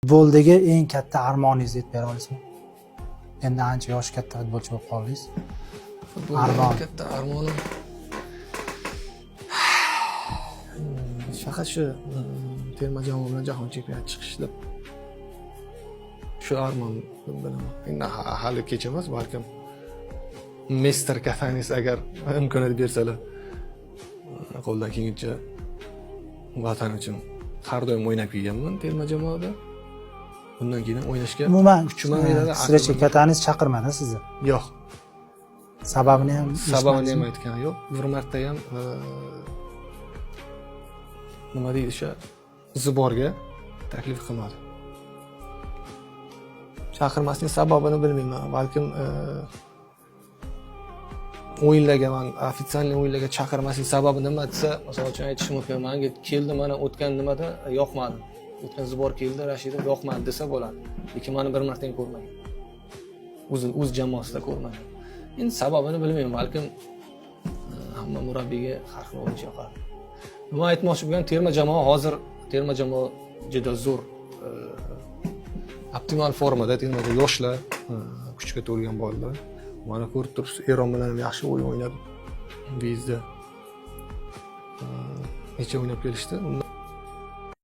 Futboldagi eng katta armoningizni aytib bera olasizmi? Endi ancha yoshi katta futbolchi bo'lib qoldingiz. Futboldagi katta armonim faqat shu terma jamoa bilan jahon chempionatiga chiqish deb. Shu armon bilaman. Endi hali kech emas, balkim Mr. Kafanis agar imkoniyat bersalar qo'ldan kelgancha vatan uchun har doim o'ynab kelganman terma jamoada. Bundan keyin o'ynashga Umuman kuchim beradi. Sirachi Katanis chaqirmadi sizni. Yo'q. Sababini ham Aytgani yo'q. Bir marta ham nima deydi o'sha Zuborga taklif qilmadi. Chaqirmasning sababini bilmayman. Balkim o'yinlarga men ofitsialniy o'yinlarga chaqirmasning sababi nima desa, masalan uchun aytishim mumkin. Menga keldi, mana o'tgan nimada yoqmadi. O'tgan Zubor keldi, Rashidov yoqmadi desa bo'ladi. Lekin meni bir marta ham ko'rmagan. O'z jamoasida ko'rmagan. Endi sababini bilmayman. Balkim hamma murabbiyga har xil o'yinchi yoqadi. Nima aytmoqchi bo'lgan, terma jamoa juda zo'r optimal formada, termada yoshlar, kuchga to'lgan bolalar. Mana ko'rib turibsiz, Eron bilan ham yaxshi o'yin o'ynab, bizda necha o'ynab kelishdi.